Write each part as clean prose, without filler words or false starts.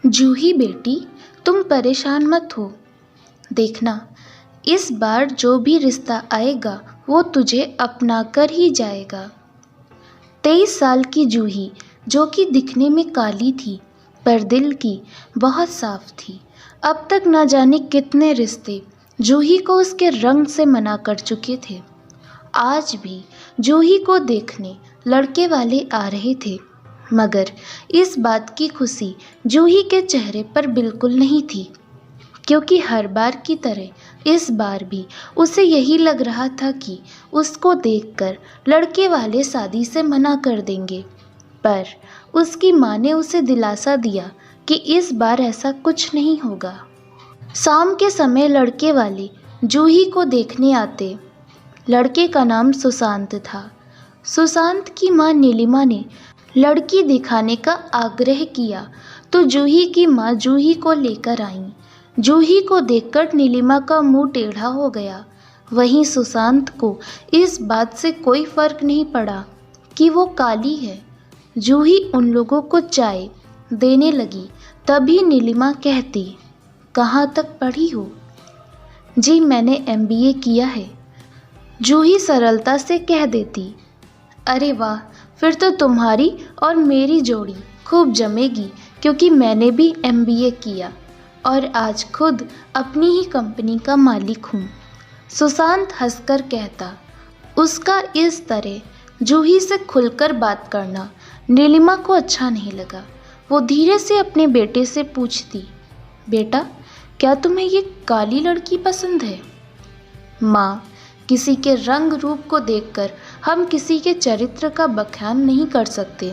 जूही बेटी, तुम परेशान मत हो। देखना, इस बार जो भी रिश्ता आएगा वो तुझे अपना कर ही जाएगा। 23 साल की जूही, जो कि दिखने में काली थी पर दिल की बहुत साफ थी, अब तक न जाने कितने रिश्ते जूही को उसके रंग से मना कर चुके थे। आज भी जूही को देखने लड़के वाले आ रहे थे, मगर इस बात की खुशी जूही के चेहरे पर बिल्कुल नहीं थी, क्योंकि हर बार की तरह इस बार भी उसे यही लग रहा था कि उसको देखकर लड़के वाले शादी से मना कर देंगे। पर उसकी माँ ने उसे दिलासा दिया कि इस बार ऐसा कुछ नहीं होगा। शाम के समय लड़के वाले जूही को देखने आते। लड़के का नाम सुशांत था। सुशांत की माँ नीलिमा ने लड़की दिखाने का आग्रह किया तो जूही की माँ जूही को लेकर आई। जूही को देखकर नीलिमा का मुंह टेढ़ा हो गया। वहीं सुशांत को इस बात से कोई फर्क नहीं पड़ा कि वो काली है। जूही उन लोगों को चाय देने लगी, तभी नीलिमा कहती, कहाँ तक पढ़ी हो? जी, मैंने MBA किया है। जूही सरलता से कह देती। अरे वाह, फिर तो तुम्हारी और मेरी जोड़ी खूब जमेगी, क्योंकि मैंने भी MBA किया और आज खुद अपनी ही कंपनी का मालिक हूँ। सुशांत हंसकर कहता। उसका इस तरह जूही से खुलकर बात करना नीलिमा को अच्छा नहीं लगा। वो धीरे से अपने बेटे से पूछती, बेटा, क्या तुम्हें ये काली लड़की पसंद है? माँ, किसी के रंग रूप को देखकर हम किसी के चरित्र का बखान नहीं कर सकते,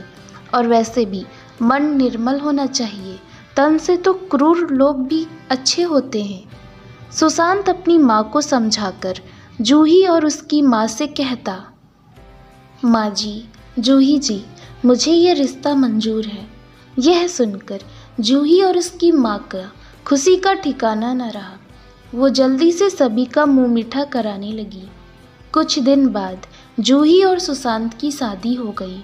और वैसे भी मन निर्मल होना चाहिए। तन से तो क्रूर लोग भी अच्छे होते हैं। सुशांत अपनी माँ को समझाकर जूही और उसकी माँ से कहता, माँ जी, जूही जी, मुझे ये रिश्ता मंजूर है। यह सुनकर जूही और उसकी माँ का खुशी का ठिकाना न रहा। वो जल्दी से सभी का मुंह मीठा कराने लगी। कुछ दिन बाद जूही और सुशांत की शादी हो गई।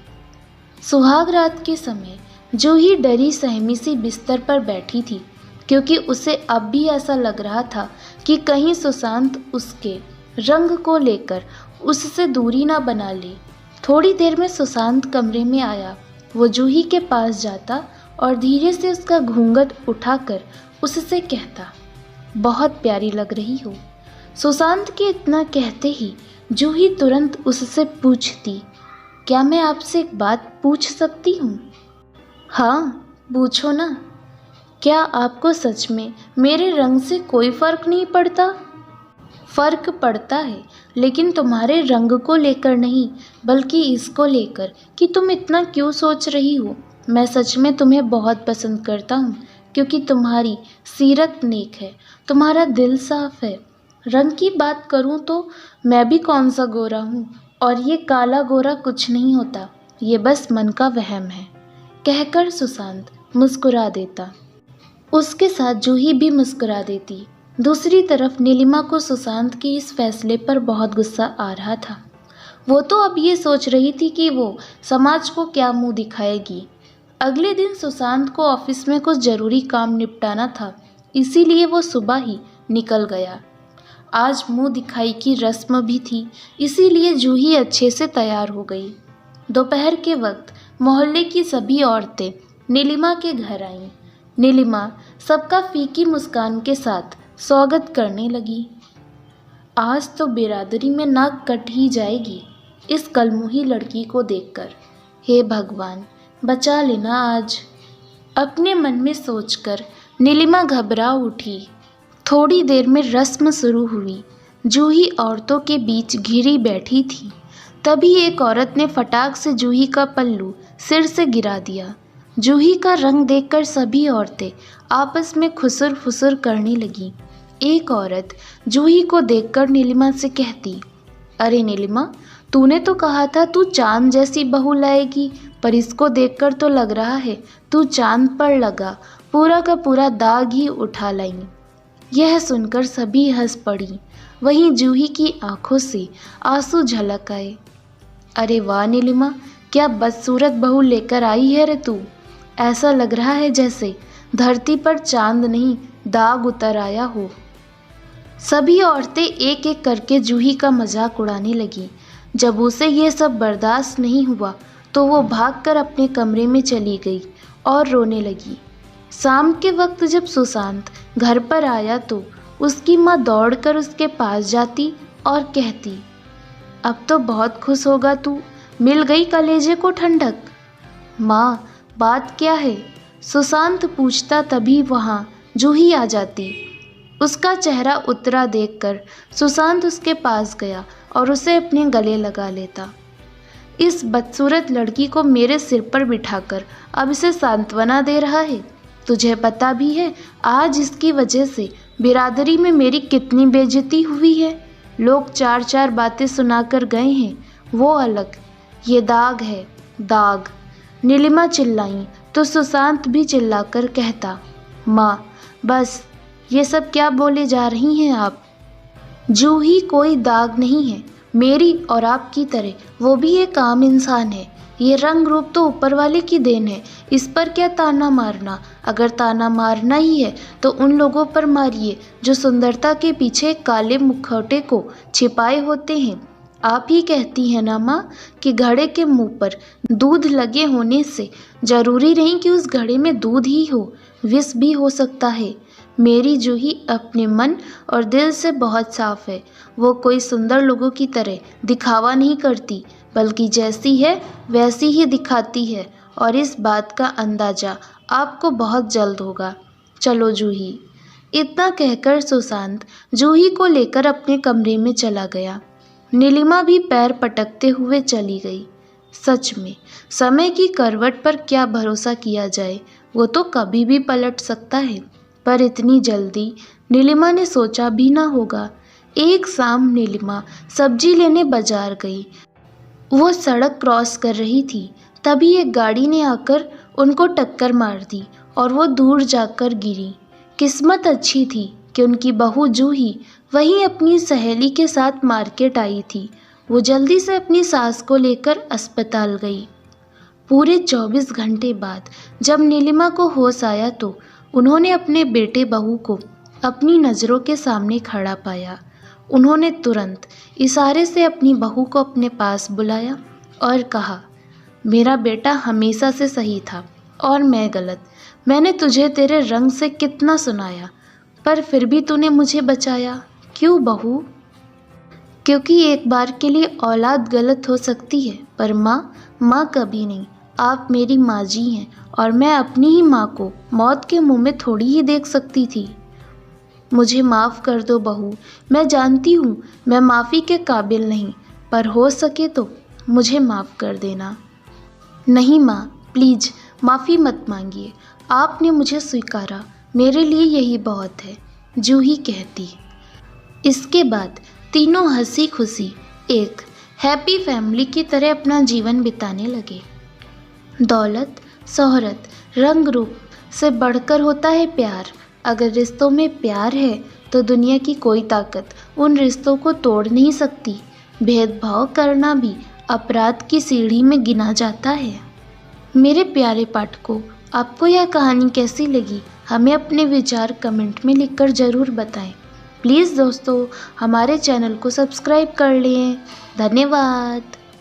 सुहाग रात के समय जूही डरी सहमी सी बिस्तर पर बैठी थी, क्योंकि उसे अब भी ऐसा लग रहा था कि कहीं सुशांत उसके रंग को लेकर उससे दूरी ना बना ले। थोड़ी देर में सुशांत कमरे में आया। वो जूही के पास जाता और धीरे से उसका घूंघट उठाकर उससे कहता, बहुत प्यारी लग रही हो। सुशांत के इतना कहते ही जूही तुरंत उससे पूछती, क्या मैं आपसे एक बात पूछ सकती हूँ? हाँ, पूछो ना। क्या आपको सच में मेरे रंग से कोई फर्क नहीं पड़ता? फर्क पड़ता है, लेकिन तुम्हारे रंग को लेकर नहीं, बल्कि इसको लेकर कि तुम इतना क्यों सोच रही हो। मैं सच में तुम्हें बहुत पसंद करता हूँ, क्योंकि तुम्हारी सीरत नेक है, तुम्हारा दिल साफ है। रंग की बात करूँ तो मैं भी कौन सा गोरा हूँ, और ये काला गोरा कुछ नहीं होता, ये बस मन का वहम है, कहकर सुशांत मुस्कुरा देता। उसके साथ जूही भी मुस्कुरा देती। दूसरी तरफ नीलिमा को सुशांत के इस फैसले पर बहुत गुस्सा आ रहा था। वो तो अब ये सोच रही थी कि वो समाज को क्या मुंह दिखाएगी। अगले दिन सुशांत को ऑफिस में कुछ जरूरी काम निपटाना था, इसीलिए वो सुबह ही निकल गया। आज मुंह दिखाई की रस्म भी थी, इसीलिए जूही अच्छे से तैयार हो गई। दोपहर के वक्त मोहल्ले की सभी औरतें नीलिमा के घर आईं। नीलिमा सबका फीकी मुस्कान के साथ स्वागत करने लगी। आज तो बिरादरी में नाक कट ही जाएगी इस कलमुही लड़की को देखकर। हे भगवान, बचा लेना आज, अपने मन में सोचकर नीलिमा घबरा उठी। थोड़ी देर में रस्म शुरू हुई। जूही औरतों के बीच घिरी बैठी थी। तभी एक औरत ने फटाक से जूही का पल्लू सिर से गिरा दिया। जूही का रंग देखकर सभी औरतें आपस में खुसर फुसर करने लगीं। एक औरत जूही को देखकर नीलिमा से कहती, अरे नीलिमा, तूने तो कहा था तू चांद जैसी बहू लाएगी, पर इसको देखकर तो लग रहा है तू चांद पर लगा पूरा का पूरा दाग ही उठा लाई। यह सुनकर सभी हंस पड़ी। वहीं जूही की आंखों से आंसू झलक आए। अरे वाह नीलिमा, क्या बदसूरत बहू लेकर आई है रे तू। ऐसा लग रहा है जैसे धरती पर चांद नहीं दाग उतर आया हो। सभी औरतें एक एक करके जूही का मजाक उड़ाने लगीं। जब उसे ये सब बर्दाश्त नहीं हुआ तो वो भागकर अपने कमरे में चली गई और रोने लगी। शाम के वक्त जब सुशांत घर पर आया तो उसकी माँ दौड़कर उसके पास जाती और कहती, अब तो बहुत खुश होगा तू, मिल गई कलेजे को ठंडक। माँ, बात क्या है? सुशांत पूछता तभी वहाँ जूही आ जाती। उसका चेहरा उतरा देखकर सुशांत उसके पास गया और उसे अपने गले लगा लेता। इस बदसूरत लड़की को मेरे सिर पर बिठाकर अब इसे सांत्वना दे रहा है। तुझे पता भी है आज इसकी वजह से बिरादरी में मेरी कितनी बेइज्जती हुई है। लोग चार चार बातें सुनाकर गए हैं, वो अलग। ये दाग है, दाग। नीलिमा चिल्लाई तो सुशांत भी चिल्लाकर कहता, माँ बस, ये सब क्या बोले जा रही हैं आप? जूही कोई दाग नहीं है, मेरी और आपकी तरह वो भी एक आम इंसान है। ये रंग रूप तो ऊपर वाले की देन है, इस पर क्या ताना मारना। अगर ताना मारना ही है तो उन लोगों पर मारिए जो सुंदरता के पीछे काले मुखौटे को छिपाए होते हैं। आप ही कहती हैं ना माँ कि घड़े के मुंह पर दूध लगे होने से जरूरी नहीं कि उस घड़े में दूध ही हो, विष भी हो सकता है। मेरी जूही अपने मन और दिल से बहुत साफ है। वो कोई सुंदर लोगों की तरह दिखावा नहीं करती, बल्कि जैसी है वैसी ही दिखाती है, और इस बात का अंदाज़ा आपको बहुत जल्द होगा। चलो जूही। इतना कहकर सुशांत जूही को लेकर अपने कमरे में चला गया। नीलिमा भी पैर पटकते हुए चली गई। सच में समय की करवट पर क्या भरोसा किया जाए, वो तो कभी भी पलट सकता है। पर इतनी जल्दी नीलिमा ने सोचा भी ना होगा। एक शाम नीलिमा सब्जी लेने बाजार गई। वो सड़क क्रॉस कर रही थी, तभी एक गाड़ी ने आकर उनको टक्कर मार दी और वो दूर जाकर गिरी। किस्मत अच्छी थी कि उनकी बहू जूही वहीं अपनी सहेली के साथ मार्केट आई थी। वो जल्दी से अपनी सास को लेकर अस्पताल गई। पूरे 24 घंटे बाद जब नीलिमा को होश आया तो उन्होंने अपने बेटे बहू को अपनी नज़रों के सामने खड़ा पाया। उन्होंने तुरंत इशारे से अपनी बहू को अपने पास बुलाया और कहा, मेरा बेटा हमेशा से सही था और मैं गलत। मैंने तुझे तेरे रंग से कितना सुनाया, पर फिर भी तूने मुझे बचाया। क्यों बहू? क्योंकि एक बार के लिए औलाद गलत हो सकती है, पर माँ कभी नहीं। आप मेरी माँ जी हैं और मैं अपनी ही माँ को मौत के मुंह में थोड़ी ही देख सकती थी। मुझे माफ़ कर दो बहू। मैं जानती हूँ मैं माफ़ी के काबिल नहीं, पर हो सके तो मुझे माफ़ कर देना। नहीं माँ, प्लीज़ माफ़ी मत मांगिए। आपने मुझे स्वीकारा, मेरे लिए यही बहुत है, जूही कहती। इसके बाद तीनों हंसी खुशी एक हैप्पी फैमिली की तरह अपना जीवन बिताने लगे। दौलत, शोहरत, रंग रूप से बढ़कर होता है प्यार। अगर रिश्तों में प्यार है तो दुनिया की कोई ताकत उन रिश्तों को तोड़ नहीं सकती। भेदभाव करना भी अपराध की सीढ़ी में गिना जाता है। मेरे प्यारे पाठकों, आपको यह कहानी कैसी लगी? हमें अपने विचार कमेंट में लिखकर ज़रूर बताएं। प्लीज़ दोस्तों, हमारे चैनल को सब्सक्राइब कर लें। धन्यवाद।